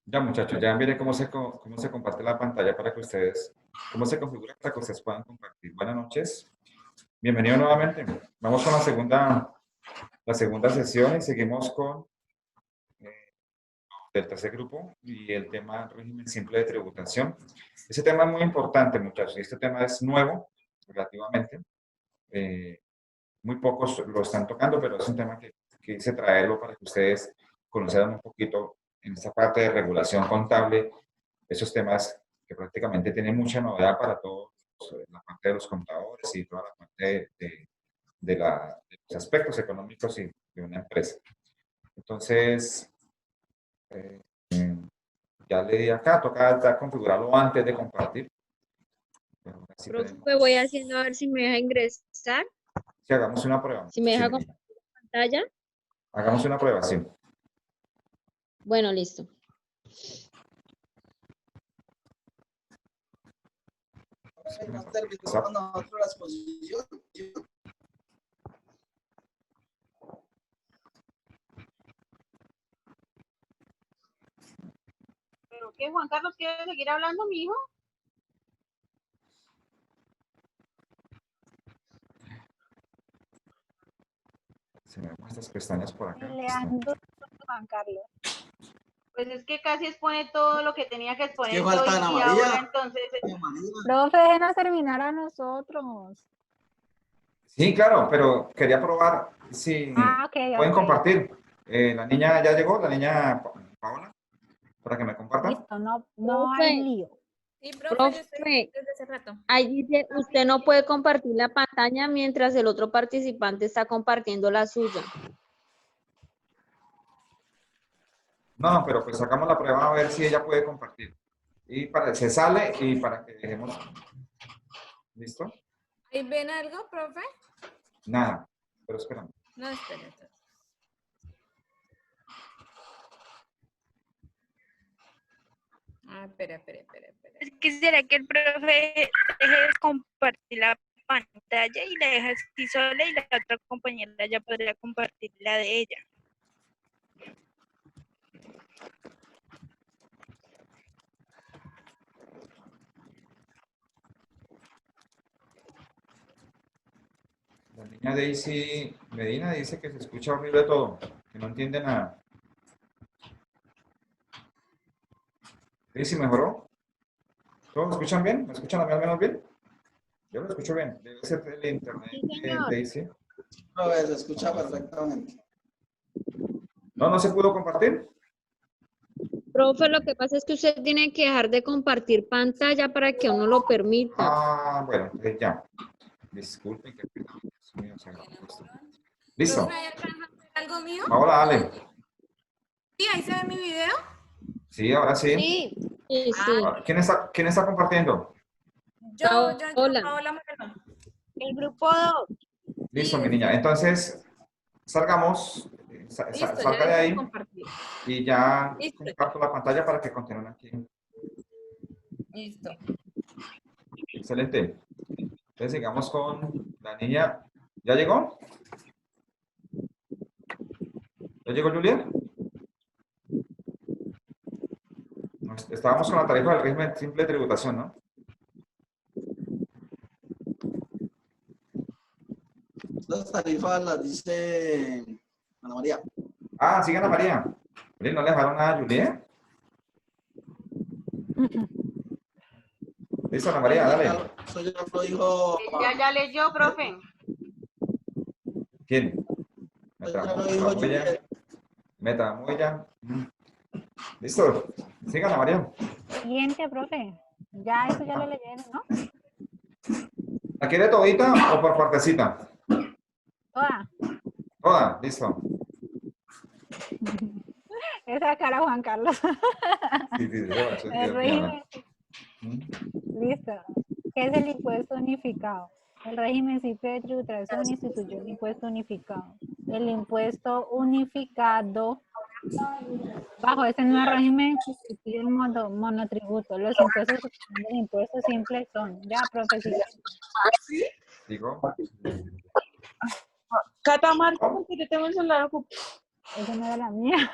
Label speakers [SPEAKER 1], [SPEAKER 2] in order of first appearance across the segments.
[SPEAKER 1] Ya muchachos, ya miré cómo se comparte la pantalla para que ustedes, cómo se configura para que ustedes puedan compartir. Buenas noches, bienvenido nuevamente. Vamos con la segunda sesión y seguimos con el tercer grupo y el tema régimen simple de tributación. Ese tema es muy importante muchachos, y este tema es nuevo relativamente. Muy pocos lo están tocando, pero es un tema que quise traerlo para que ustedes conozcan un poquito en esta parte de regulación contable, esos temas que prácticamente tienen mucha novedad para todos, la parte de los contadores y toda la parte de los aspectos económicos y de una empresa. Entonces, ya le di acá, toca ya configurarlo antes de compartir.
[SPEAKER 2] Profe, voy haciendo a ver si me deja ingresar.
[SPEAKER 1] Si hagamos una prueba.
[SPEAKER 2] Si me deja
[SPEAKER 1] Sí,
[SPEAKER 2] compartir la pantalla.
[SPEAKER 1] hagamos una prueba, sí.
[SPEAKER 2] Bueno, listo.
[SPEAKER 3] No terminó con nosotros la exposición.
[SPEAKER 4] ¿Pero qué, Juan Carlos, quiere seguir hablando, mi hijo?
[SPEAKER 1] Se me ven estas pestañas por acá.
[SPEAKER 4] Juan Carlos. Pues es que casi expone todo lo que tenía que exponer.
[SPEAKER 3] ¿Qué falta, Ana
[SPEAKER 4] y
[SPEAKER 3] María?
[SPEAKER 4] ahora entonces...
[SPEAKER 5] Profe, déjenos terminar a nosotros.
[SPEAKER 1] Sí, claro, pero quería probar si pueden compartir. La niña ya llegó, la niña Paola, para que me comparta.
[SPEAKER 5] Listo, no hay lío.
[SPEAKER 2] Sí, profe, desde hace rato. Ahí dice, usted no puede compartir la pantalla mientras el otro participante está compartiendo la suya.
[SPEAKER 1] No, pero pues sacamos la prueba a ver si ella puede compartir. Y se sale y para que dejemos. ¿Listo?
[SPEAKER 6] ¿Ahí ven algo, profe?
[SPEAKER 1] Nada, pero esperamos.
[SPEAKER 6] No, espera. Espera.
[SPEAKER 7] Es que será que el profe deje de compartir la pantalla y la deja así sola y la otra compañera ya podría compartir la de ella.
[SPEAKER 1] La niña Daisy Medina dice que se escucha horrible todo, que no entiende nada. Daisy, ¿mejoró? ¿Todos me escuchan bien? ¿Me escuchan a mí al menos bien? Yo lo escucho bien. Debe ser el internet de Daisy.
[SPEAKER 3] No, se escucha perfectamente.
[SPEAKER 1] ¿No se pudo compartir?
[SPEAKER 2] Profe, lo que pasa es que usted tiene que dejar de compartir pantalla para que uno lo permita.
[SPEAKER 1] Ah, bueno, entonces ya. Disculpen que listo.
[SPEAKER 6] ¿Profe, ¿hay algo mío?
[SPEAKER 1] Ahora dale.
[SPEAKER 6] Sí, ahí se ve mi video.
[SPEAKER 1] Sí, ahora sí.
[SPEAKER 2] Sí.
[SPEAKER 1] ¿Quién está compartiendo?
[SPEAKER 6] Yo,
[SPEAKER 2] Hola.
[SPEAKER 6] Paola Moreno.
[SPEAKER 7] El grupo 2.
[SPEAKER 1] Listo, mi niña. Entonces, salgamos, salga de ahí y ya comparto la pantalla para que continúen aquí.
[SPEAKER 6] Listo.
[SPEAKER 1] Excelente. Entonces, sigamos con la niña. ¿Ya llegó? ¿Ya llegó Julia? Estábamos con la tarifa del régimen simple de tributación, ¿no?
[SPEAKER 3] Las tarifas las dice Ana María.
[SPEAKER 1] Ah, sí, Ana María. Oye, ¿no le dejaron nada a Julia? Listo, Ana María, dale.
[SPEAKER 3] Eso ya lo dijo.
[SPEAKER 4] Ya leyó, profe.
[SPEAKER 1] ¿Quién?
[SPEAKER 3] Ya lo dijo Juliet.
[SPEAKER 1] Meta, muy ya. Listo. Sigan, Ana María.
[SPEAKER 5] Siguiente, profe. Ya, eso ya lo leyeron, ¿no?
[SPEAKER 1] ¿La quiere todita o por partecita?
[SPEAKER 5] Toda.
[SPEAKER 1] Toda, listo.
[SPEAKER 5] Esa cara, Juan Carlos.
[SPEAKER 1] Sí, sí, eso
[SPEAKER 5] El
[SPEAKER 1] es
[SPEAKER 5] régimen,
[SPEAKER 1] ¿Mm?
[SPEAKER 5] listo. ¿Qué es el impuesto unificado? El régimen simple de tributación instituyó el impuesto unificado. El impuesto unificado, bajo este nuevo régimen, constituye el monotributo. Los impuestos del impuesto simple son, ya, profe, siguiente.
[SPEAKER 1] Digo.
[SPEAKER 4] Catamarca, porque yo tengo el celular ocupado.
[SPEAKER 5] Esa no era la mía.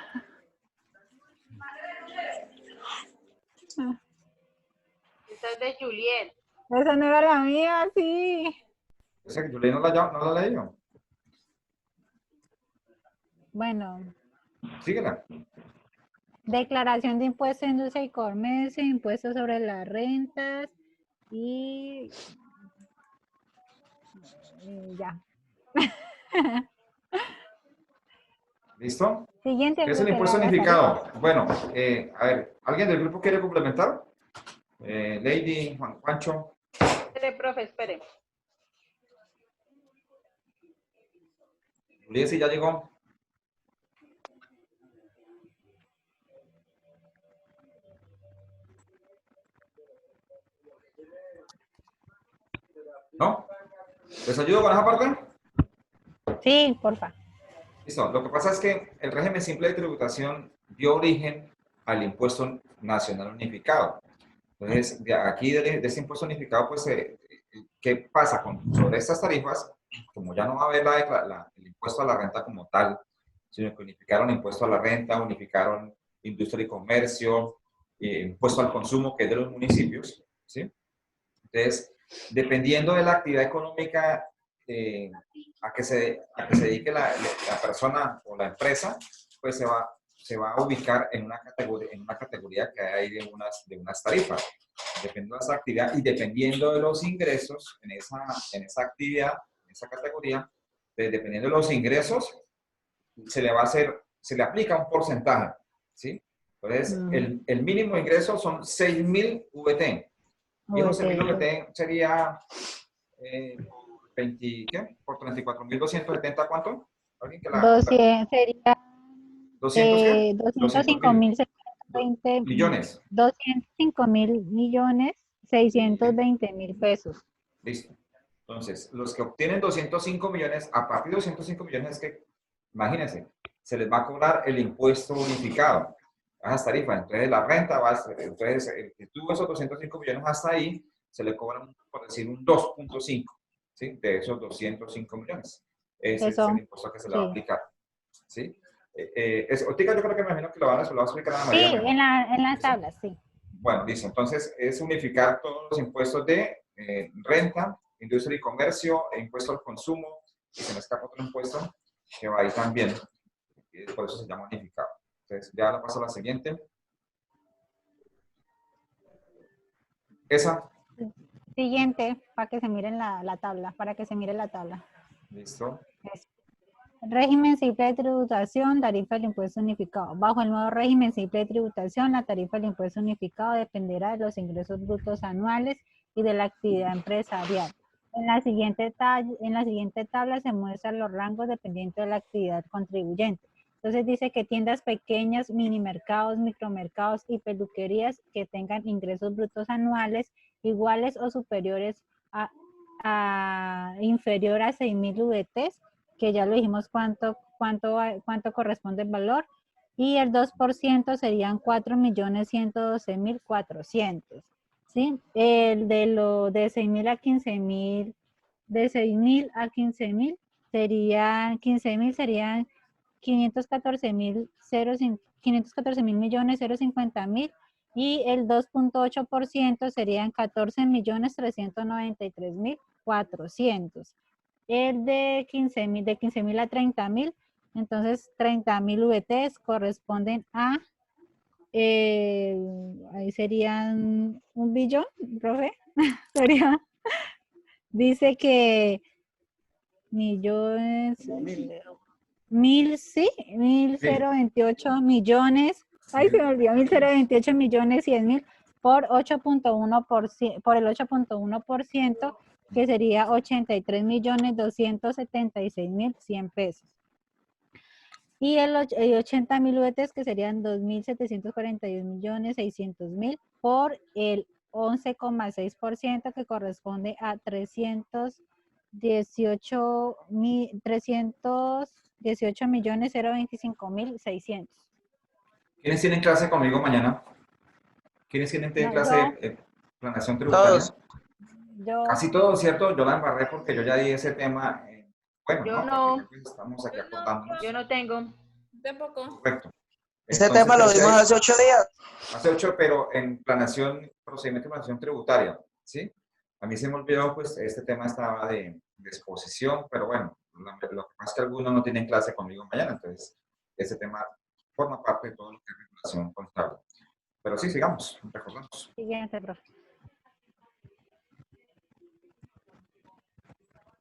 [SPEAKER 4] Esta es de Juliet.
[SPEAKER 5] Esa no era la mía, sí.
[SPEAKER 1] O sea, que Julián no la leí yo.
[SPEAKER 5] Bueno,
[SPEAKER 1] Síguela.
[SPEAKER 5] declaración de impuestos de industria y comercio, impuestos sobre las rentas y ya.
[SPEAKER 1] ¿Listo?
[SPEAKER 5] Siguiente.
[SPEAKER 1] ¿Qué es el
[SPEAKER 5] profe,
[SPEAKER 1] impuesto
[SPEAKER 5] la
[SPEAKER 1] unificado? Bueno, a ver, ¿alguien del grupo quiere complementar? Lady, Juan Juancho.
[SPEAKER 4] Espere, profe, espere.
[SPEAKER 1] Julián, sí ya llegó. ¿No? ¿Les ayudo con esa parte?
[SPEAKER 5] Sí, porfa.
[SPEAKER 1] Listo. Lo que pasa es que el régimen simple de tributación dio origen al impuesto nacional unificado. Entonces, de aquí de ese impuesto unificado, pues, ¿qué pasa sobre estas tarifas? Como ya no va a haber el impuesto a la renta como tal, sino que unificaron impuesto a la renta, unificaron industria y comercio, impuesto al consumo, que es de los municipios, ¿sí? Entonces, dependiendo de la actividad económica a que se dedique la persona o la empresa, pues se va a ubicar en una categoría que hay de unas tarifas. Dependiendo de esa actividad y dependiendo de los ingresos en esa actividad, en esa categoría, dependiendo de los ingresos, se le aplica un porcentaje, ¿sí? Entonces, el mínimo ingreso son 6.000 VT. Y esos 6.000 VT sería 20, ¿qué? Por 34.270, ¿cuánto? ¿Alguien que la
[SPEAKER 5] 200, sería
[SPEAKER 1] 200, ¿qué?
[SPEAKER 5] 205.620
[SPEAKER 1] millones.
[SPEAKER 5] 205.620.000 pesos.
[SPEAKER 1] Listo. Entonces, los que obtienen 205 millones, a partir de 205 millones, es que, imagínense, se les va a cobrar el impuesto unificado a esas tarifas. Entonces, la renta va a ser, entonces, el que tuvo esos 205 millones hasta ahí, se le cobran, por decir, un 2.5, ¿sí? De esos 205 millones. Ese es el impuesto que se le va a aplicar, ¿sí? Otica, yo creo que me imagino que lo van a explicar a Ana María.
[SPEAKER 5] Sí,
[SPEAKER 1] mejor.
[SPEAKER 5] en las tablas, sí.
[SPEAKER 1] Bueno, listo. Entonces, es unificar todos los impuestos de renta, industria y comercio, e impuesto al consumo, y se me escapa otro impuesto que va ahí también, y por eso se llama unificado. Entonces, ya lo paso a la siguiente. Esa.
[SPEAKER 5] Siguiente, para que se miren la tabla, para que se mire la tabla.
[SPEAKER 1] Listo.
[SPEAKER 5] Régimen simple de tributación, tarifa del impuesto unificado. Bajo el nuevo régimen simple de tributación, la tarifa del impuesto unificado dependerá de los ingresos brutos anuales y de la actividad empresarial. En la siguiente tabla se muestran los rangos dependientes de la actividad contribuyente. Entonces dice que tiendas pequeñas, mini mercados, micromercados y peluquerías que tengan ingresos brutos anuales iguales o superiores inferior a 6.000 VTs, que ya lo dijimos cuánto corresponde el valor, y el 2% serían 4.112.400, ¿sí? El de 6.000 a 15.000, de 6.000 a 15.000 serían 514.050.000 y el 2.8% serían 14.393.400. El de 15.000 a 30.000, entonces 30.000 VTs corresponden a, ahí serían 1 billón, profe, sería, dice que millones, 1.028 millones, ay, se me olvidó, 1.028 millones 100.000 por 8.1%, por el 8.1%, que sería 83.276.100 pesos. Y el 80.000 UETs, que serían 2.741.600.000 por el 11,6%, que corresponde a 318.025.600.
[SPEAKER 1] ¿Quiénes tienen clase conmigo mañana? ¿Quiénes tienen
[SPEAKER 5] No,
[SPEAKER 1] clase planeación tributaria?
[SPEAKER 3] Todos.
[SPEAKER 5] Yo,
[SPEAKER 1] Casi todo, ¿cierto? Yo la embarré porque yo ya di ese tema. Bueno,
[SPEAKER 4] Yo
[SPEAKER 1] no,
[SPEAKER 4] no.
[SPEAKER 1] porque pues, estamos aquí acordándonos.
[SPEAKER 4] Yo no tengo.
[SPEAKER 6] Tampoco.
[SPEAKER 1] Correcto.
[SPEAKER 3] Ese
[SPEAKER 1] Entonces,
[SPEAKER 3] tema lo
[SPEAKER 1] pues,
[SPEAKER 3] vimos hace 8 días.
[SPEAKER 1] hace 8, pero en planeación, procedimiento de planeación tributaria, ¿sí? A mí se me olvidó, pues, este tema estaba de exposición, pero bueno, lo que pasa es que algunos no tienen clase conmigo mañana, entonces, ese tema forma parte de todo lo que es regulación contable. Pero sí, sigamos, recordamos.
[SPEAKER 5] siguiente, profe.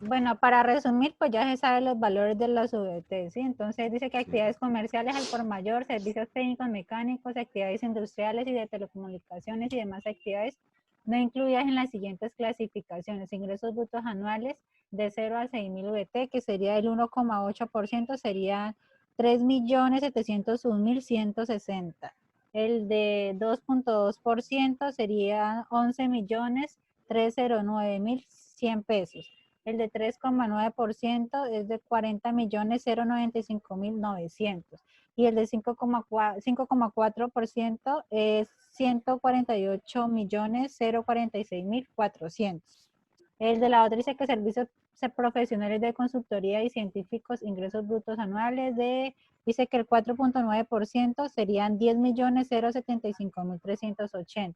[SPEAKER 5] Bueno, para resumir, pues ya se saben los valores de las VT, ¿sí? Entonces dice que actividades comerciales al por mayor, servicios técnicos mecánicos, actividades industriales y de telecomunicaciones y demás actividades no incluidas en las siguientes clasificaciones. Ingresos brutos anuales de 0 a 6.000 VT, que sería el 1,8%, sería 3.701.160. El de 2,2% sería 11.309.100 pesos. El de 3,9% es de 40.095.900 y el de 5,4% es 148.046.400. El de la otra dice que servicios profesionales de consultoría y científicos, ingresos brutos anuales dice que el 4,9% serían 10.075.380.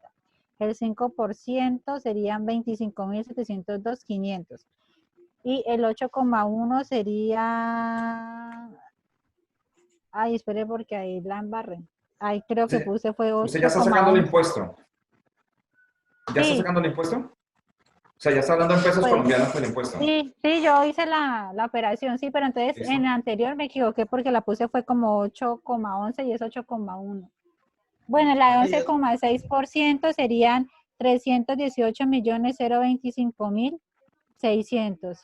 [SPEAKER 5] El 5% serían 25.702.500. Y el 8,1 sería... Ay, espere porque ahí la embarré. Ahí creo que
[SPEAKER 1] Sí.
[SPEAKER 5] puse fue
[SPEAKER 1] ¿Usted ya está sacando el
[SPEAKER 5] 8,11.
[SPEAKER 1] impuesto? ¿Ya está
[SPEAKER 5] Sí.
[SPEAKER 1] sacando el impuesto? O sea, ya está hablando en pesos
[SPEAKER 5] Pues,
[SPEAKER 1] colombianos del impuesto.
[SPEAKER 5] Sí, yo hice la operación, sí, pero entonces
[SPEAKER 1] ¿Listo?
[SPEAKER 5] en la anterior me equivoqué porque la puse fue como 8,11 y es 8,1. Bueno, la de 11,6% serían 318.025.600.
[SPEAKER 1] O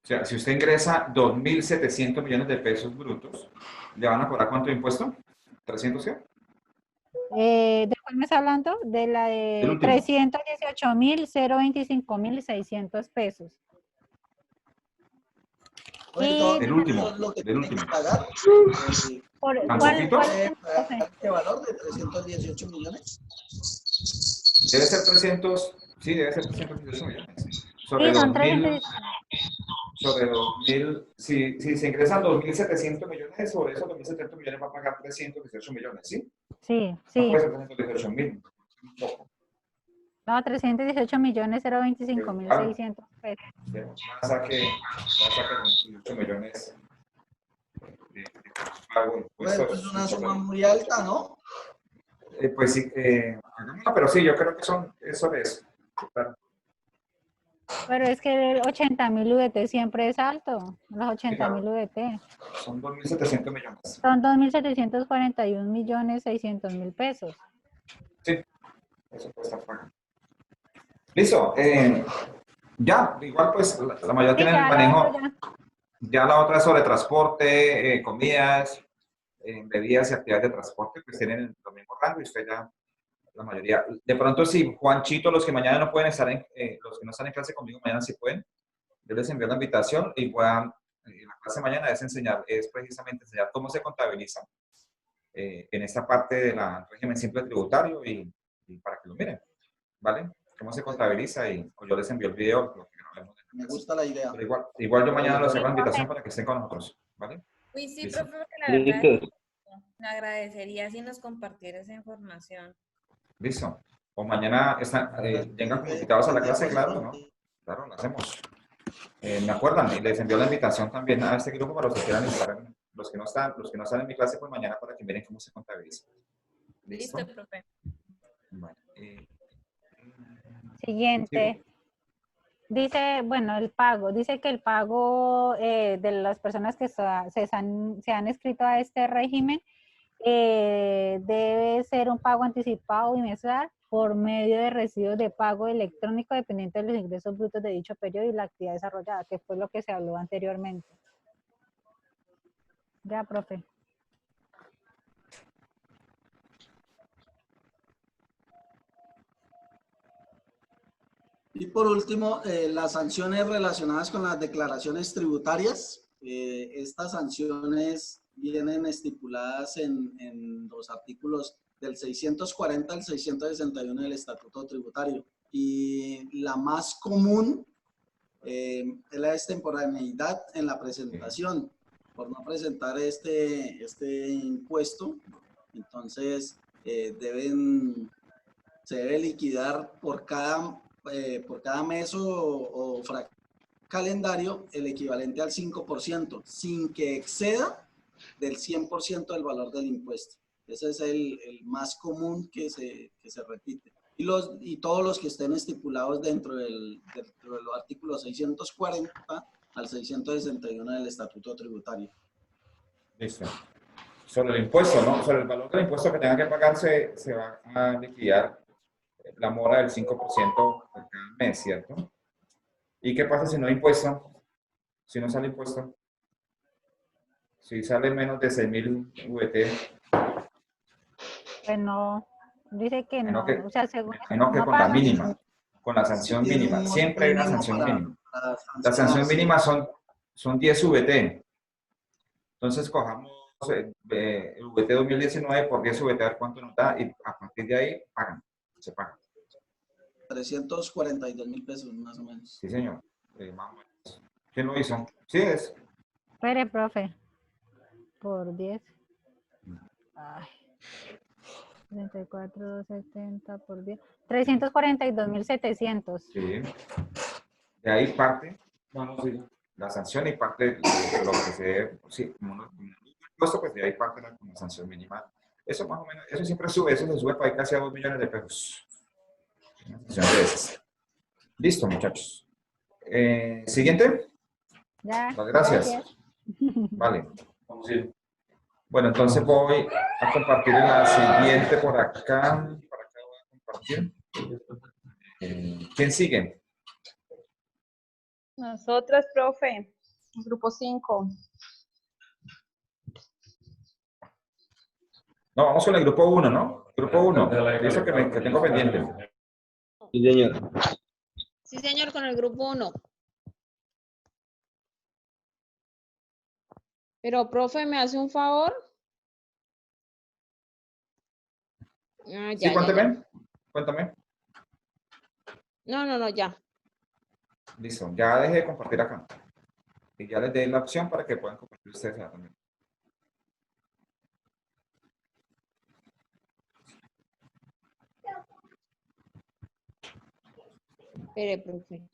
[SPEAKER 1] sea, si usted ingresa 2.700 millones de pesos brutos, ¿le van a cobrar cuánto de impuesto? ¿300 qué?
[SPEAKER 5] ¿De cuál me está hablando? De la
[SPEAKER 1] El
[SPEAKER 5] de
[SPEAKER 1] último.
[SPEAKER 5] 318.025.600 pesos.
[SPEAKER 3] Bueno,
[SPEAKER 1] El último,
[SPEAKER 3] eso es lo que
[SPEAKER 1] del
[SPEAKER 3] tienen que
[SPEAKER 1] último.
[SPEAKER 3] pagar.
[SPEAKER 1] ¿Tan
[SPEAKER 5] ¿Cuál
[SPEAKER 1] poquito?
[SPEAKER 3] ¿Qué valor de 318 millones?
[SPEAKER 1] Debe ser 300, sí, debe ser 318 millones. Sobre
[SPEAKER 5] Sí, son
[SPEAKER 1] 2.000,
[SPEAKER 5] 300.
[SPEAKER 1] sobre 2.000, si se ingresan 2.700 millones, sobre esos 2.700 millones va a pagar 318 millones, ¿sí?
[SPEAKER 5] Sí,
[SPEAKER 1] No
[SPEAKER 5] sí.
[SPEAKER 1] puede ser 318.000. Un poco.
[SPEAKER 5] No, 318.025.600 pesos.
[SPEAKER 1] Saque 18 millones de pago de
[SPEAKER 3] Pues
[SPEAKER 1] impuestos.
[SPEAKER 3] es una suma muy alta, ¿no?
[SPEAKER 1] Pues sí, no, pero sí, yo creo que son eso de eso. Claro.
[SPEAKER 5] Pero es que el 80.000 VT siempre es alto, los 80.000 VT.
[SPEAKER 1] Son 2.700 millones.
[SPEAKER 5] Son 2.741.600.000 pesos.
[SPEAKER 1] Sí, eso puede estar pagando. Listo. Ya, igual pues la mayoría
[SPEAKER 5] Sí,
[SPEAKER 1] tienen el
[SPEAKER 5] ya la
[SPEAKER 1] manejo.
[SPEAKER 5] otra ya.
[SPEAKER 1] Ya la otra es sobre transporte, comidas, bebidas y actividades de transporte, pues tienen lo mismo rango y usted ya, la mayoría. De pronto sí, Juanchito, los que mañana no pueden estar los que no están en clase conmigo mañana sí pueden. Yo les envío la invitación y puedan, la clase mañana es precisamente enseñar cómo se contabiliza en esta parte del régimen simple tributario y para que lo miren, ¿vale? Cómo se contabiliza y yo les envío el video, lo que grabemos.
[SPEAKER 3] Me gusta la idea.
[SPEAKER 1] Pero igual yo mañana les hago la
[SPEAKER 5] Sí,
[SPEAKER 1] invitación para que estén con nosotros, ¿vale?
[SPEAKER 6] Uy, sí,
[SPEAKER 1] Listo.
[SPEAKER 6] profe, porque la verdad me agradecería si nos compartiera esa información.
[SPEAKER 1] Listo. O mañana vengan como invitados a la clase, claro, ¿no? Claro, lo hacemos. Me acuerdan y les envío la invitación también a este grupo para los que quieran estar, los que no están en mi clase, pues mañana para que miren cómo se contabiliza. ¿Listo?
[SPEAKER 6] Listo, profe.
[SPEAKER 1] Bueno,
[SPEAKER 5] Siguiente. Dice, bueno, el pago, dice que el pago de las personas que se han inscrito a este régimen debe ser un pago anticipado bimestral por medio de recibos de pago electrónico dependiente de los ingresos brutos de dicho periodo y la actividad desarrollada, que fue lo que se habló anteriormente. Ya, profe.
[SPEAKER 3] Y por último, las sanciones relacionadas con las declaraciones tributarias. Estas sanciones vienen estipuladas en los artículos del 640 al 661 del Estatuto Tributario. Y la más común es la extemporaneidad en la presentación. Por no presentar este impuesto, entonces se debe liquidar por cada mes o calendario el equivalente al 5%, sin que exceda del 100% del valor del impuesto. Ese es el más común que se repite. Y todos los que estén estipulados dentro de los artículos 640 al 661 del Estatuto Tributario.
[SPEAKER 1] Listo. Sobre el impuesto, ¿no? Sobre el valor del impuesto que tenga que pagar se va a liquidar la mora del 5% por cada mes, ¿cierto? ¿Y qué pasa si no hay impuesto? Si no sale impuesto. Si sale menos de 6.000 VT.
[SPEAKER 5] Pues no, dice que no.
[SPEAKER 1] Que,
[SPEAKER 5] o sea, según
[SPEAKER 1] menos que
[SPEAKER 5] no
[SPEAKER 1] con la
[SPEAKER 5] pagan.
[SPEAKER 1] mínima, con la sanción mínima. Siempre hay una sanción mínima. La sanción mínima son 10 VT. Entonces, cojamos el VT 2019 por 10 VT, a ver cuánto nos da, y a partir de ahí se pagan.
[SPEAKER 3] 342.000 pesos, más o menos.
[SPEAKER 1] Sí, señor. Más o menos. ¿Quién lo hizo? Sí, es.
[SPEAKER 5] Espere, profe. Por 10. Ay. 34,70 por 10. 342.700.
[SPEAKER 1] Sí. De ahí parte, vamos a decir, la sanción y parte de lo que se debe, sí, como un impuesto, pues de ahí parte la sanción mínima. Eso más o menos, eso siempre sube, eso se sube para ahí casi a 2 millones de pesos. Listo, muchachos. Siguiente.
[SPEAKER 5] Ya.
[SPEAKER 1] Gracias. Vale. Vamos a ir. Bueno, entonces voy a compartir la siguiente por acá. Por acá voy a compartir. ¿Quién sigue?
[SPEAKER 4] Nosotras, profe, grupo 5.
[SPEAKER 1] No, vamos con el grupo 1, ¿no? Grupo 1. Eso que tengo pendiente.
[SPEAKER 8] Sí, señor.
[SPEAKER 2] Sí, señor, con el grupo 1. Pero, profe, ¿me hace un favor? Ah, ya,
[SPEAKER 1] Sí, cuéntame.
[SPEAKER 2] ya.
[SPEAKER 1] Cuéntame.
[SPEAKER 2] No, ya.
[SPEAKER 1] Listo, ya dejé de compartir acá. Y ya les di la opción para que puedan compartir ustedes acá también.
[SPEAKER 2] Espere, profe.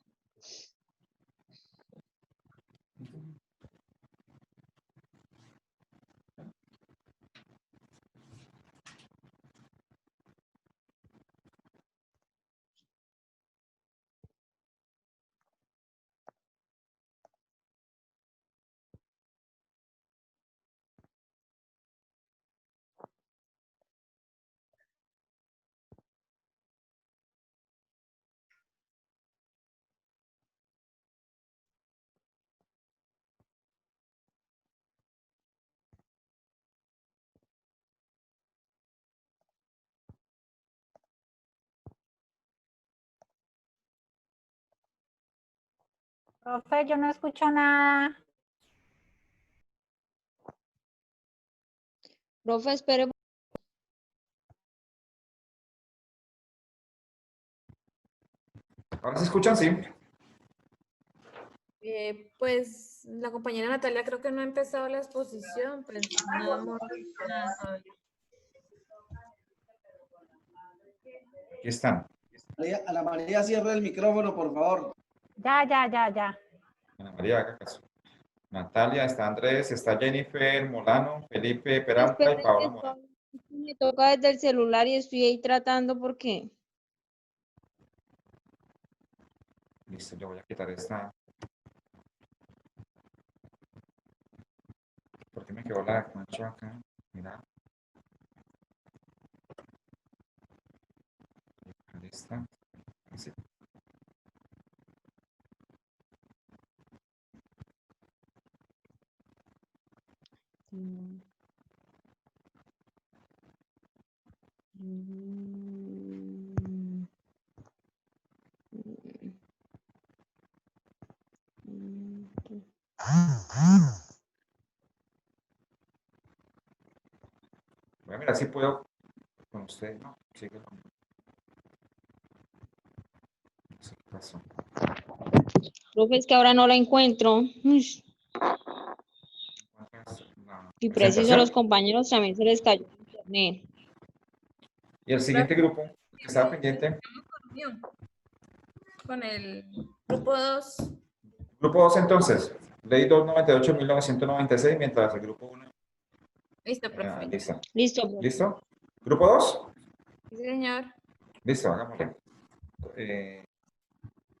[SPEAKER 5] Profe, yo no escucho nada.
[SPEAKER 2] Profe, espere.
[SPEAKER 1] ¿Ahora se escuchan? Sí.
[SPEAKER 6] Pues la compañera Natalia creo que no ha empezado la exposición, pues no hemos visto nada todavía.
[SPEAKER 1] Aquí están.
[SPEAKER 3] Ana María, cierra el micrófono, por favor.
[SPEAKER 5] Ya.
[SPEAKER 1] Ana María, haga caso. Natalia, está Andrés, está Jennifer, Molano, Felipe, Peralta
[SPEAKER 2] Espere
[SPEAKER 1] y Paola
[SPEAKER 2] que
[SPEAKER 1] Molano.
[SPEAKER 2] me toca desde el celular y estoy ahí tratando porque...
[SPEAKER 1] Listo, yo voy a quitar esta. ¿Por qué me quedó la de Juancho acá? Mira. Ahí está. Así. Voy a mirar si puedo con usted. No, sigue. No sé qué pasó.
[SPEAKER 2] Profe, es que ahora no la encuentro. Uy,
[SPEAKER 1] La
[SPEAKER 2] y preciso a los
[SPEAKER 1] presentación.
[SPEAKER 2] compañeros también se les cayó el internet.
[SPEAKER 1] Y el siguiente grupo que estaba pendiente.
[SPEAKER 6] Con el grupo 2.
[SPEAKER 1] Grupo 2 entonces. Ley 298/1996, mientras el grupo 1.
[SPEAKER 6] Listo, profe.
[SPEAKER 1] Listo.
[SPEAKER 2] Listo, profe.
[SPEAKER 1] ¿Listo? ¿Grupo 2?
[SPEAKER 6] Sí, señor.
[SPEAKER 1] Listo, hagámosle.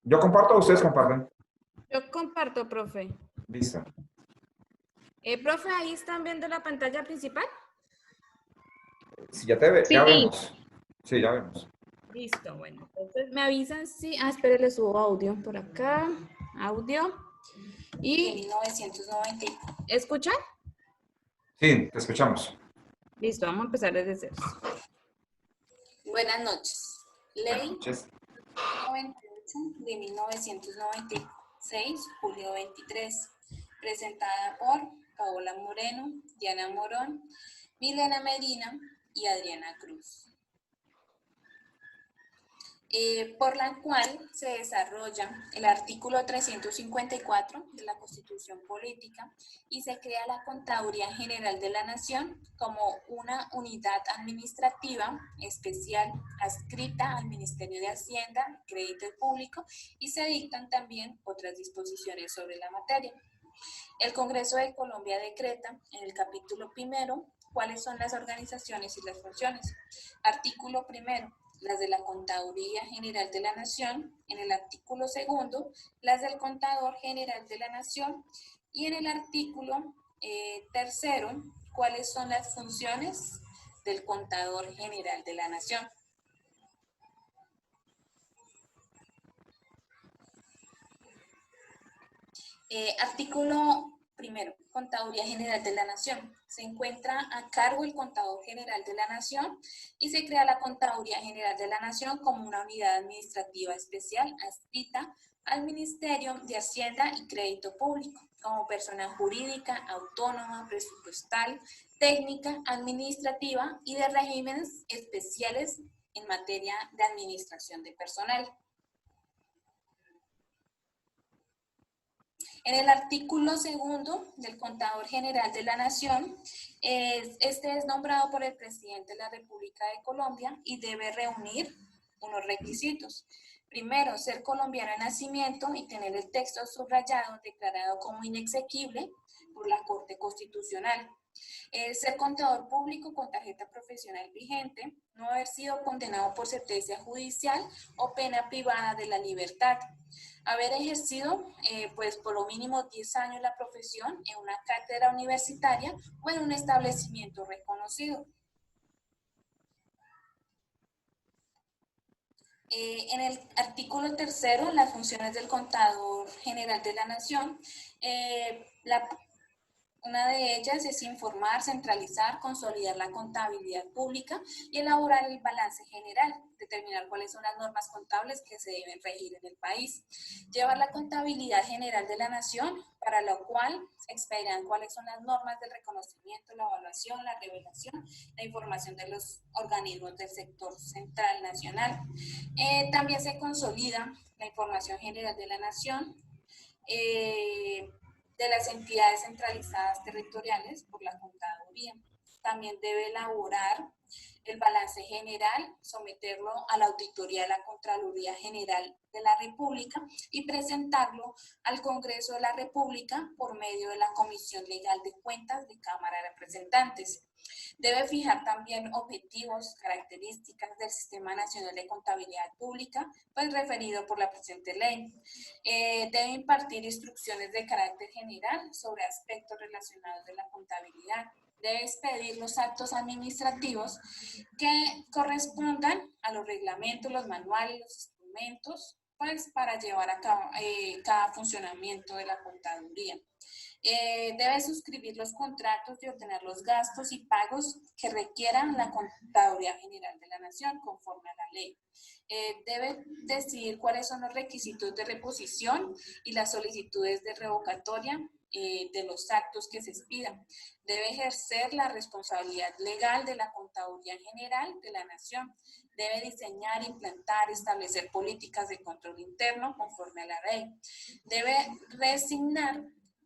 [SPEAKER 1] ¿Yo comparto o ustedes comparten?
[SPEAKER 6] Yo comparto, profe.
[SPEAKER 1] Listo.
[SPEAKER 6] Profe, ¿ahí están viendo la pantalla principal?
[SPEAKER 1] Si ya te ve, ya
[SPEAKER 2] Sí.
[SPEAKER 1] vemos. Sí, ya vemos.
[SPEAKER 6] Listo, bueno. Entonces me avisan si... Ah, espere, le subo audio por acá. Audio. Y...
[SPEAKER 8] 1990.
[SPEAKER 6] ¿Escuchan?
[SPEAKER 1] Sí, te escuchamos.
[SPEAKER 6] Listo, vamos a empezar desde cero.
[SPEAKER 8] Buenas noches.
[SPEAKER 1] Buenas
[SPEAKER 8] Ley
[SPEAKER 1] noches.
[SPEAKER 8] 98 de 1996, julio 23. Presentada por Paola Moreno, Diana Morón, Milena Medina y Adriana Cruz. Por la cual se desarrolla el artículo 354 de la Constitución Política y se crea la Contaduría General de la Nación como una unidad administrativa especial adscrita al Ministerio de Hacienda, Crédito Público, y se dictan también otras disposiciones sobre la materia. El Congreso de Colombia decreta en el capítulo primero cuáles son las organizaciones y las funciones. Artículo primero, las de la Contaduría General de la Nación. En el artículo segundo, las del Contador General de la Nación. Y en el artículo tercero, cuáles son las funciones del Contador General de la Nación. Artículo primero, Contaduría General de la Nación. Se encuentra a cargo el Contador General de la Nación y se crea la Contaduría General de la Nación como una unidad administrativa especial adscrita al Ministerio de Hacienda y Crédito Público, como persona jurídica, autónoma, presupuestal, técnica, administrativa y de regímenes especiales en materia de administración de personal. En el artículo segundo del Contador General de la Nación, este es nombrado por el presidente de la República de Colombia y debe reunir unos requisitos. Primero, ser colombiano de nacimiento y tener el texto subrayado declarado como inexequible por la Corte Constitucional. Ser contador público con tarjeta profesional vigente, no haber sido condenado por sentencia judicial o pena privada de la libertad, haber ejercido pues por lo mínimo 10 años la profesión en una cátedra universitaria o en un establecimiento reconocido. En el artículo tercero, las funciones del Contador General de la Nación, una de ellas es informar, centralizar, consolidar la contabilidad pública y elaborar el balance general, determinar cuáles son las normas contables que se deben regir en el país, llevar la contabilidad general de la nación, para lo cual se expedirán cuáles son las normas del reconocimiento, la evaluación, la revelación, la información de los organismos del sector central nacional. También se consolida la información general de la nación, de las entidades centralizadas territoriales por la contaduría. También debe elaborar el balance general, someterlo a la auditoría de la Contraloría General de la República y presentarlo al Congreso de la República por medio de la Comisión Legal de Cuentas de Cámara de Representantes. Debe fijar también objetivos, características del Sistema Nacional de Contabilidad Pública, pues referido por la presente ley. Debe impartir instrucciones de carácter general sobre aspectos relacionados de la contabilidad. Debe expedir los actos administrativos que correspondan a los reglamentos, los manuales, los instrumentos, pues para llevar a cabo cada funcionamiento de la contaduría. Debe suscribir los contratos y ordenar los gastos y pagos que requieran la Contaduría General de la Nación conforme a la ley. Debe decidir cuáles son los requisitos de reposición y las solicitudes de revocatoria de los actos que se expidan. Debe ejercer la responsabilidad legal de la Contaduría General de la Nación. Debe diseñar, implantar, establecer políticas de control interno conforme a la ley. Debe reasignar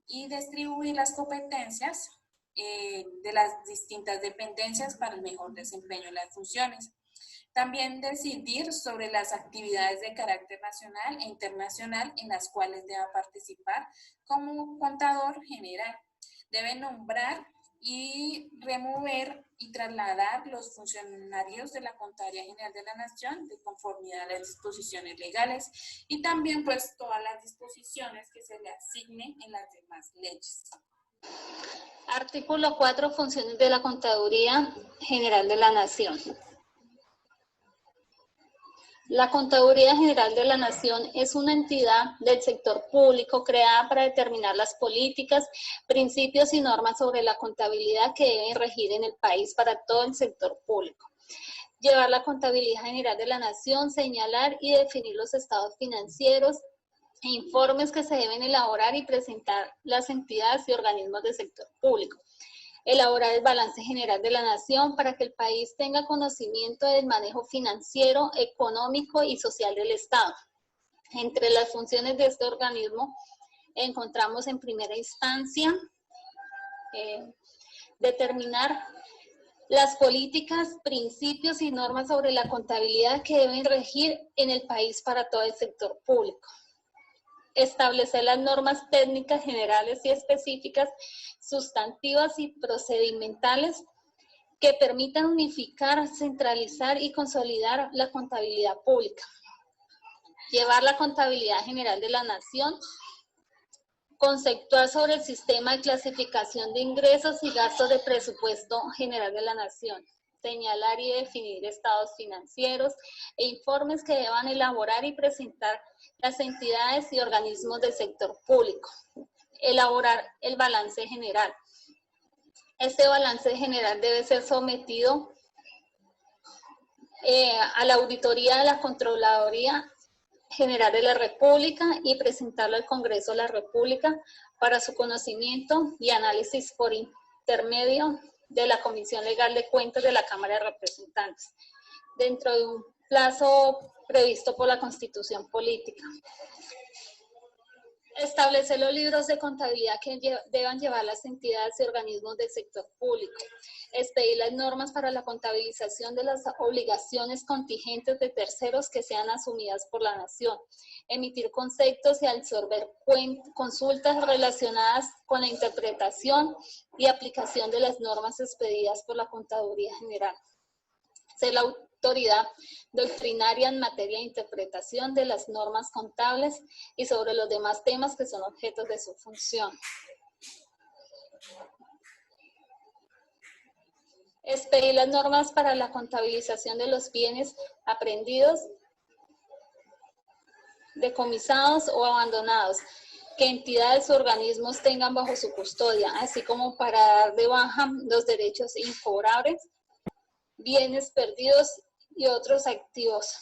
[SPEAKER 8] y distribuir las competencias de las distintas dependencias para el mejor desempeño de las funciones. También decidir sobre las actividades de carácter nacional e internacional en las cuales deba participar como contador general. Debe nombrar y remover y trasladar los funcionarios de la Contaduría General de la Nación de conformidad a las disposiciones legales y también pues todas las disposiciones que se le asignen en las demás leyes.
[SPEAKER 9] Artículo 4. Funciones de la Contaduría General de la Nación. La Contaduría General de la Nación es una entidad del sector público creada para determinar las políticas, principios y normas sobre la contabilidad que deben regir en el país para todo el sector público. Llevar la Contabilidad General de la Nación, señalar y definir los estados financieros e informes que se deben elaborar y presentar las entidades y organismos del sector público. Elaborar el balance general de la nación para que el país tenga conocimiento del manejo financiero, económico y social del Estado. Entre las funciones de este organismo encontramos en primera instancia determinar las políticas, principios y normas sobre la contabilidad que deben regir en el país para todo el sector público. Establecer las normas técnicas generales y específicas, sustantivas y procedimentales que permitan unificar, centralizar y consolidar la contabilidad pública. Llevar la Contabilidad General de la Nación, conceptuar sobre el sistema de clasificación de ingresos y gastos de presupuesto general de la Nación. Señalar y definir estados financieros e informes que deban elaborar y presentar las entidades y organismos del sector público. Elaborar el balance general. Este balance general debe ser sometido a la auditoría de la Contraloría General de la República y presentarlo al Congreso de la República para su conocimiento y análisis por intermedio de la Comisión Legal de Cuentas de la Cámara de Representantes, dentro de un plazo previsto por la Constitución Política. Establecer los libros de contabilidad que deban llevar las entidades y organismos del sector público. Expedir las normas para la contabilización de las obligaciones contingentes de terceros que sean asumidas por la nación. Emitir conceptos y absorber consultas relacionadas con la interpretación y aplicación de las normas expedidas por la Contaduría General. Ser la autoridad doctrinaria en materia de interpretación de las normas contables y sobre los demás temas que son objetos de su función. Expedir las normas para la contabilización de los bienes aprendidos, decomisados o abandonados que entidades o organismos tengan bajo su custodia, así como para dar de baja los derechos incobrables, bienes perdidos y otros activos.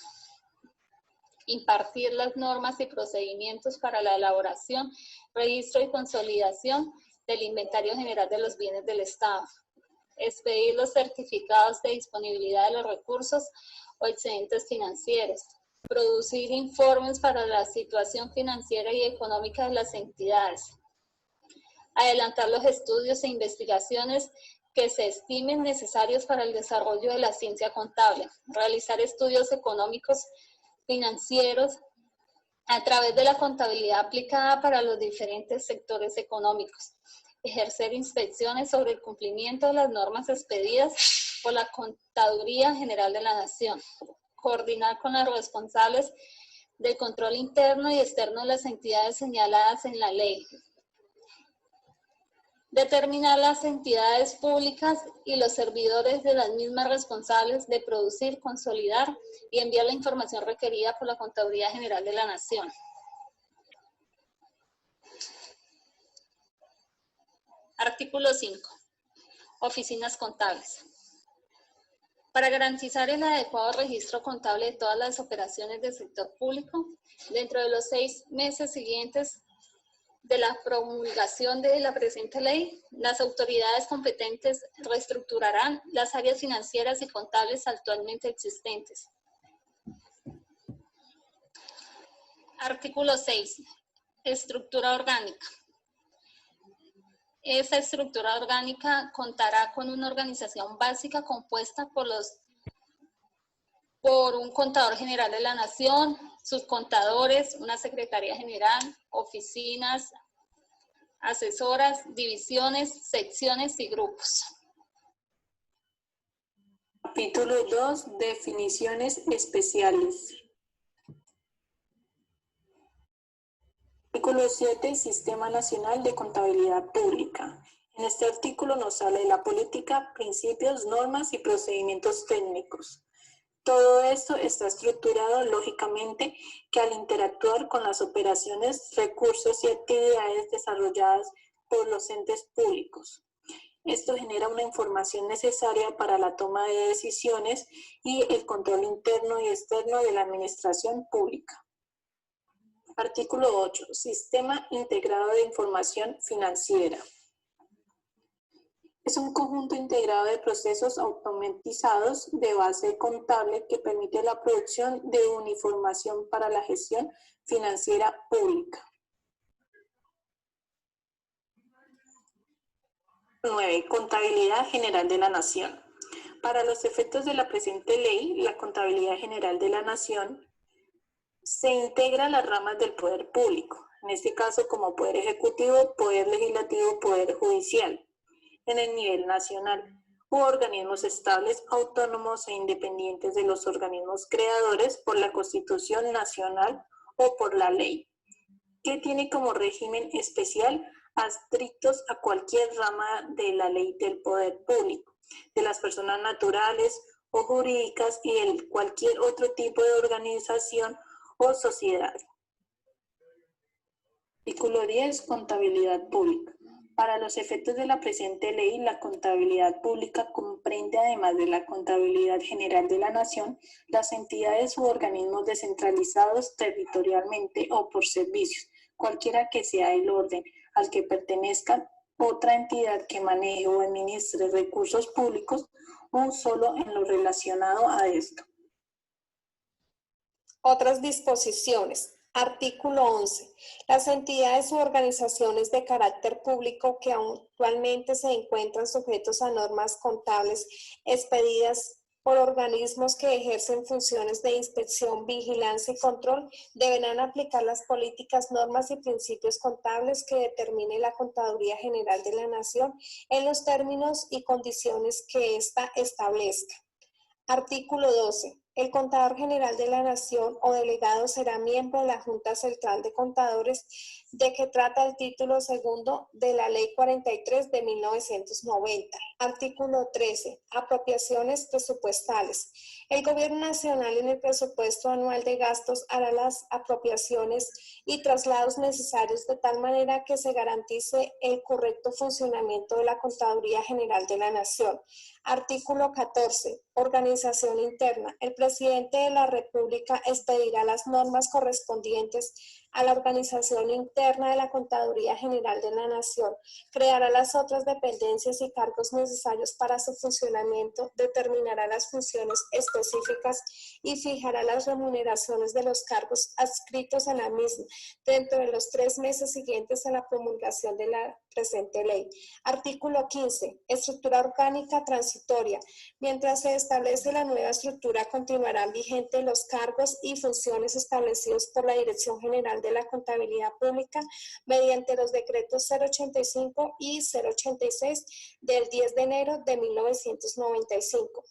[SPEAKER 9] Impartir las normas y procedimientos para la elaboración, registro y consolidación del inventario general de los bienes del Estado. Expedir los certificados de disponibilidad de los recursos o excedentes financieros. Producir informes para la situación financiera y económica de las entidades. Adelantar los estudios e investigaciones que se estimen necesarios para el desarrollo de la ciencia contable, realizar estudios económicos, financieros, a través de la contabilidad aplicada para los diferentes sectores económicos, ejercer inspecciones sobre el cumplimiento de las normas expedidas por la Contaduría General de la Nación, coordinar con los responsables del control interno y externo de las entidades señaladas en la ley, determinar las entidades públicas y los servidores de las mismas responsables de producir, consolidar y enviar la información requerida por la Contaduría General de la Nación. Artículo 5. Oficinas contables. Para garantizar el adecuado registro contable de todas las operaciones del sector público, dentro de los 6 meses siguientes de la promulgación de la presente ley, las autoridades competentes reestructurarán las áreas financieras y contables actualmente existentes. Artículo 6. Estructura orgánica. Esta estructura orgánica contará con una organización básica compuesta por un contador general de la Nación, sus contadores, una secretaría general, oficinas, asesoras, divisiones, secciones y grupos.
[SPEAKER 10] Capítulo 2. Definiciones especiales. Artículo 7. Sistema Nacional de Contabilidad Pública. En este artículo nos habla de la política, principios, normas y procedimientos técnicos. Todo esto está estructurado lógicamente que al interactuar con las operaciones, recursos y actividades desarrolladas por los entes públicos. Esto genera una información necesaria para la toma de decisiones y el control interno y externo de la administración pública. Artículo 8. Sistema Integrado de Información Financiera. Es un conjunto integrado de procesos automatizados de base contable que permite la producción de una información para la gestión financiera pública. 9. Contabilidad General de la Nación. Para los efectos de la presente ley, la Contabilidad General de la Nación se integra a las ramas del poder público, en este caso como poder ejecutivo, poder legislativo, poder judicial, en el nivel nacional, u organismos estables, autónomos e independientes de los organismos creadores por la Constitución Nacional o por la ley, que tiene como régimen especial adscritos a cualquier rama de la ley del poder público, de las personas naturales o jurídicas y de cualquier otro tipo de organización o sociedad. Artículo 10. Contabilidad pública. Para los efectos de la presente ley, la contabilidad pública comprende, además de la Contabilidad General de la Nación, las entidades u organismos descentralizados territorialmente o por servicios, cualquiera que sea el orden al que pertenezca otra entidad que maneje o administre recursos públicos o solo en lo relacionado a esto.
[SPEAKER 11] Otras disposiciones. Artículo 11. Las entidades u organizaciones de carácter público que actualmente se encuentran sujetos a normas contables expedidas por organismos que ejercen funciones de inspección, vigilancia y control deberán aplicar las políticas, normas y principios contables que determine la Contaduría General de la Nación en los términos y condiciones que ésta establezca. Artículo 12. El Contador General de la Nación o delegado será miembro de la Junta Central de Contadores, de que trata el título segundo de la Ley 43 de 1990. Artículo 13. Apropiaciones presupuestales. El Gobierno Nacional en el presupuesto anual de gastos hará las apropiaciones y traslados necesarios de tal manera que se garantice el correcto funcionamiento de la Contaduría General de la Nación. Artículo 14. Organización interna. El presidente de la República expedirá las normas correspondientes a la organización interna de la Contaduría General de la Nación, creará las otras dependencias y cargos necesarios para su funcionamiento, determinará las funciones específicas y fijará las remuneraciones de los cargos adscritos a la misma dentro de los 3 meses siguientes a la promulgación de la presente ley. Artículo 15. Estructura orgánica transitoria. Mientras se establece la nueva estructura, continuarán vigentes los cargos y funciones establecidos por la Dirección General de la Contabilidad Pública mediante los decretos 085 y 086 del 10 de enero de 1995.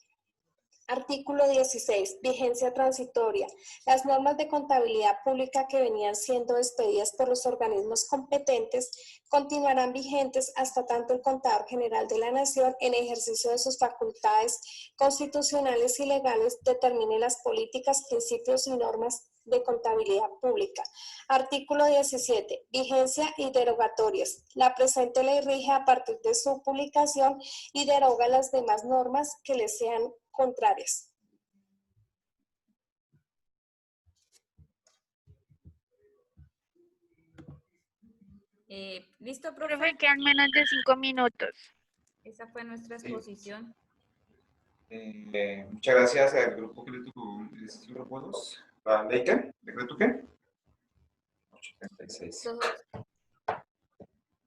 [SPEAKER 11] Artículo 16. Vigencia transitoria. Las normas de contabilidad pública que venían siendo expedidas por los organismos competentes continuarán vigentes hasta tanto el Contador General de la Nación, en ejercicio de sus facultades constitucionales y legales, determine las políticas, principios y normas de contabilidad pública. Artículo 17. Vigencia y derogatorias. La presente ley rige a partir de su publicación y deroga las demás normas que le sean contrarias.
[SPEAKER 4] ¿Listo, profe?
[SPEAKER 7] Profe, quedan menos de 5 minutos.
[SPEAKER 4] Esa fue nuestra exposición.
[SPEAKER 1] Muchas gracias al grupo que le tocó, ¿es el grupo 2? ¿La ley qué? ¿Decreto qué? 836.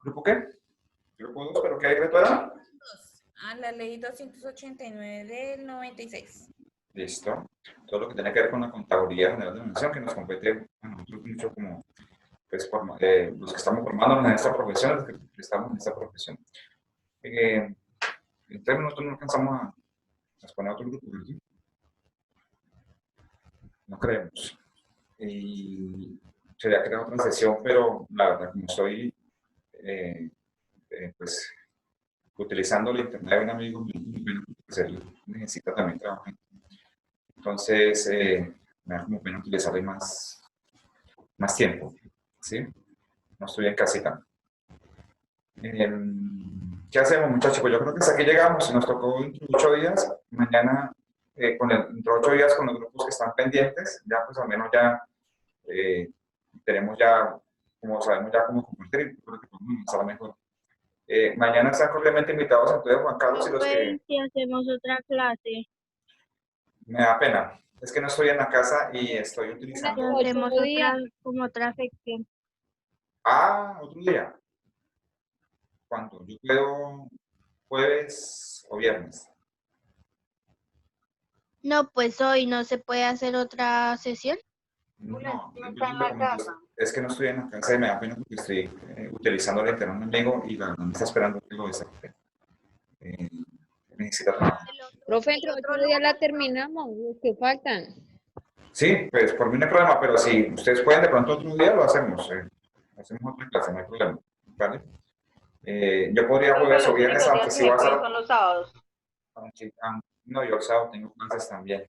[SPEAKER 1] ¿Grupo qué? Grupo 2, ¿pero qué decreto era?
[SPEAKER 4] La ley 289 del 96.
[SPEAKER 1] Listo. Todo lo que tiene que ver con la contabilidad general de la nación, que nos compete a nosotros mucho como pues, los que estamos formándonos en esta profesión, los que estamos en esta profesión. Entonces nosotros no alcanzamos a exponer otro grupo, ¿verdad? No creemos. Y sería crear otra sesión, pero la verdad, como estoy pues utilizando el internet de un amigo, pues él necesita también trabajar. Entonces, me da como pena utilizarle más tiempo, ¿sí? No estoy en casita. ¿Qué hacemos, muchachos? Pues yo creo que hasta aquí llegamos. Nos tocó dentro de 8 días. Mañana, dentro de 8 días con los grupos que están pendientes, ya pues al menos ya tenemos ya, como sabemos ya cómo compartir, creo que podemos empezar mejor. Mañana están cordialmente invitados entonces Juan Carlos y los que...
[SPEAKER 7] Si hacemos otra clase.
[SPEAKER 1] Me da pena. Es que no estoy en la casa y estoy utilizando...
[SPEAKER 7] Hacemos otra sección.
[SPEAKER 1] Otro día. ¿Cuándo? Yo puedo jueves o viernes.
[SPEAKER 12] No, pues hoy no se puede hacer otra sesión.
[SPEAKER 1] No, es que no estoy en la casa y me da pena porque estoy utilizando el internet de un amigo y la verdad me está esperando que lo desactive. Necesita trabajar.
[SPEAKER 2] Profe, entre 8 días la terminamos, los que faltan.
[SPEAKER 1] Sí, pues por mí no hay problema, pero si ustedes pueden de pronto otro día lo hacemos. Hacemos otra clase, no hay problema. ¿Vale? Yo podría jueves o viernes, aunque sí va a ser...
[SPEAKER 4] Son los sábados.
[SPEAKER 1] No, yo el sábado tengo clases también.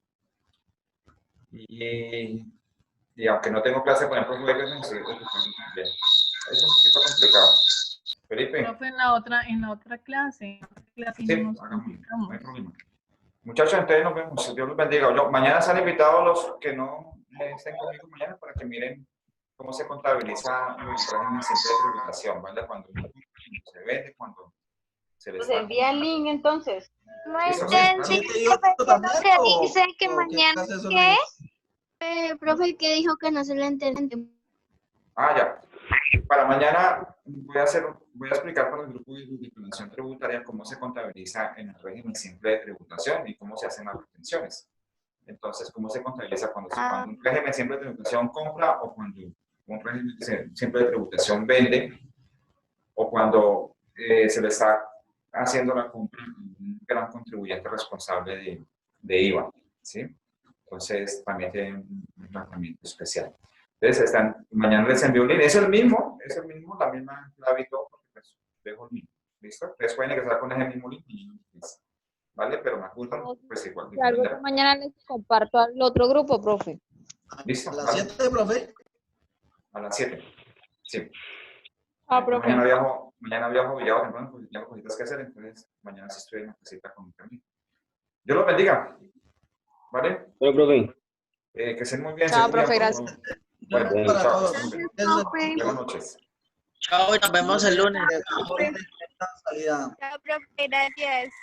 [SPEAKER 1] Y aunque no tengo clase, por ejemplo, jueves no sé, también. Es un poquito complicado. Felipe.
[SPEAKER 13] Profe, en la otra clase
[SPEAKER 1] Sí, no hay problema. Muchachos, entonces nos vemos. Dios los bendiga. Mañana están invitados los que no estén conmigo mañana para que miren cómo se contabiliza el régimen simple de tributación, ¿vale? Cuando se vende, cuando se les...
[SPEAKER 4] Pues envía el link entonces.
[SPEAKER 7] No entendí, profe, dice que mañana, ¿qué?
[SPEAKER 12] Profe, ¿qué dijo que no se le entiende?
[SPEAKER 1] Ya. Para mañana voy a explicar para el grupo de declaración tributaria cómo se contabiliza en el régimen simple de tributación y cómo se hacen las retenciones. Entonces, cómo se contabiliza cuando un régimen simple de tributación compra o cuando un régimen simple de tributación vende o cuando se le está haciendo la compra a un gran contribuyente responsable de IVA, ¿sí? Entonces, también tiene un tratamiento especial. Entonces, mañana les envío un link. Es el mismo, la misma clave y todo, porque pues dejo el link. ¿Listo? Ustedes pueden ingresar con ese mismo link y ¿vale? Pero me apuntan, pues igual.
[SPEAKER 2] Algo que mañana les comparto al otro grupo, profe.
[SPEAKER 1] ¿Listo?
[SPEAKER 3] ¿A las 7, profe?
[SPEAKER 1] A las 7, sí.
[SPEAKER 2] Profe.
[SPEAKER 1] Mañana viajo Villado temprano porque tengo cositas que hacer, entonces mañana sí estoy en la casita con mi familia. Dios los bendiga. ¿Vale?
[SPEAKER 14] Bueno, profe.
[SPEAKER 1] Que estén muy bien.
[SPEAKER 2] Chao, profe, gracias.
[SPEAKER 1] Bueno,
[SPEAKER 3] Para
[SPEAKER 1] chao.
[SPEAKER 3] todos.
[SPEAKER 1] Buenas noches.
[SPEAKER 11] Chao y nos vemos el lunes.
[SPEAKER 7] Chao, profe, gracias.